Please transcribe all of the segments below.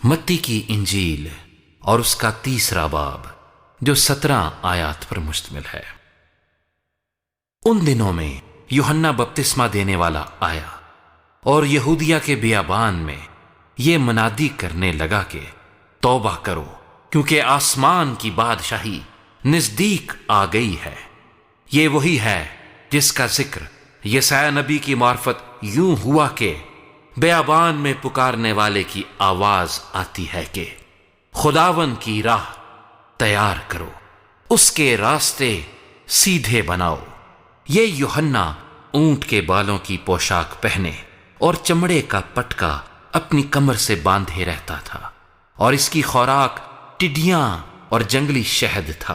متی کی انجیل اور اس کا 30واں باب جو 17 آیات پر مشتمل ہے۔ ان دنوں میں یوحنا بپتسمہ دینے والا آیا اور یہودیہ کے بیابان میں یہ منادی کرنے لگا کہ توبہ کرو کیونکہ آسمان کی بادشاہی نزدیک آ گئی ہے۔ یہ وہی ہے جس کا ذکر یسعیاہ نبی کی معرفت یوں ہوا کہ بیابان میں پکارنے والے کی آواز آتی ہے کہ خداوند کی راہ تیار کرو، اس کے راستے سیدھے بناؤ۔ یہ یوحنا اونٹ کے بالوں کی پوشاک پہنے اور چمڑے کا پٹکا اپنی کمر سے باندھے رہتا تھا، اور اس کی خوراک ٹڈیاں اور جنگلی شہد تھا۔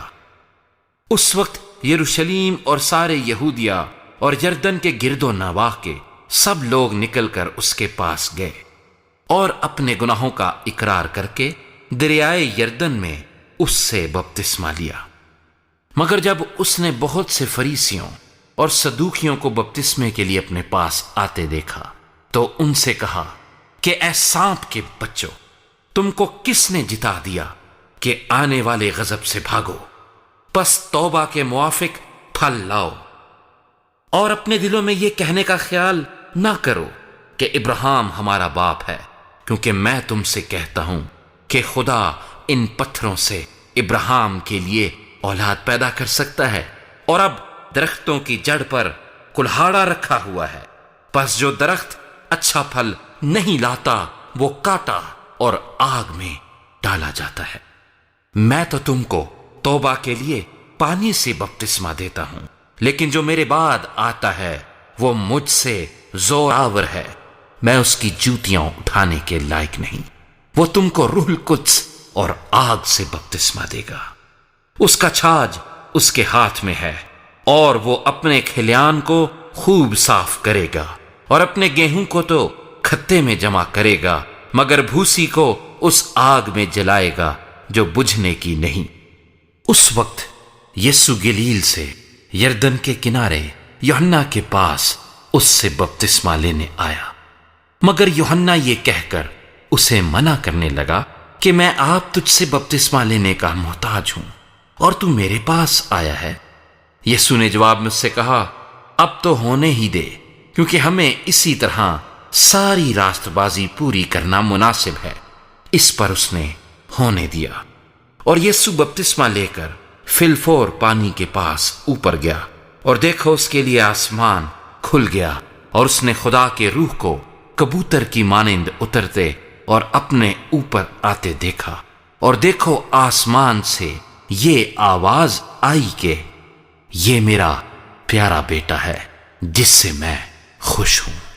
اس وقت یروشلیم اور سارے یہودیہ اور یردن کے گرد و نواح کے سب لوگ نکل کر اس کے پاس گئے اور اپنے گناہوں کا اقرار کر کے دریائے یردن میں اس سے بپتسمہ لیا۔ مگر جب اس نے بہت سے فریسیوں اور صدوقیوں کو بپتسمے کے لیے اپنے پاس آتے دیکھا تو ان سے کہا کہ اے سانپ کے بچوں، تم کو کس نے جتا دیا کہ آنے والے غضب سے بھاگو؟ پس توبہ کے موافق پھل لاؤ، اور اپنے دلوں میں یہ کہنے کا خیال نہ کرو کہ ابراہیم ہمارا باپ ہے، کیونکہ میں تم سے کہتا ہوں کہ خدا ان پتھروں سے ابراہیم کے لیے اولاد پیدا کر سکتا ہے۔ اور اب درختوں کی جڑ پر کلہاڑا رکھا ہوا ہے، پس جو درخت اچھا پھل نہیں لاتا وہ کاٹا اور آگ میں ڈالا جاتا ہے۔ میں تو تم کو توبہ کے لیے پانی سے بپتسمہ دیتا ہوں، لیکن جو میرے بعد آتا ہے وہ مجھ سے زور آور ہے، میں اس کی جوتیاں اٹھانے کے لائق نہیں۔ وہ تم کو روح القدس اور آگ سے بپتسمہ دے گا، اس کا چھاج اس کے ہاتھ میں ہے، اور وہ اپنے کھلیان کو خوب صاف کرے گا اور اپنے گیہوں کو تو کھتے میں جمع کرے گا، مگر بھوسی کو اس آگ میں جلائے گا جو بجھنے کی نہیں۔ اس وقت یسوع گلیل سے یردن کے کنارے یوحنا کے پاس اس سے بپتسمہ لینے آیا، مگر یوحنا یہ کہہ کر اسے منع کرنے لگا کہ میں آپ تجھ سے بپتسمہ لینے کا محتاج ہوں اور تو میرے پاس آیا ہے۔ یسوع نے جواب میں اس سے کہا، اب تو ہونے ہی دے، کیونکہ ہمیں اسی طرح ساری راست بازی پوری کرنا مناسب ہے۔ اس پر اس نے ہونے دیا، اور یسوع بپتسمہ لے کر فی الفور پانی کے پاس اوپر گیا، اور دیکھو اس کے لیے آسمان کھل گیا، اور اس نے خدا کے روح کو کبوتر کی مانند اترتے اور اپنے اوپر آتے دیکھا، اور دیکھو آسمان سے یہ آواز آئی کہ یہ میرا پیارا بیٹا ہے جس سے میں خوش ہوں۔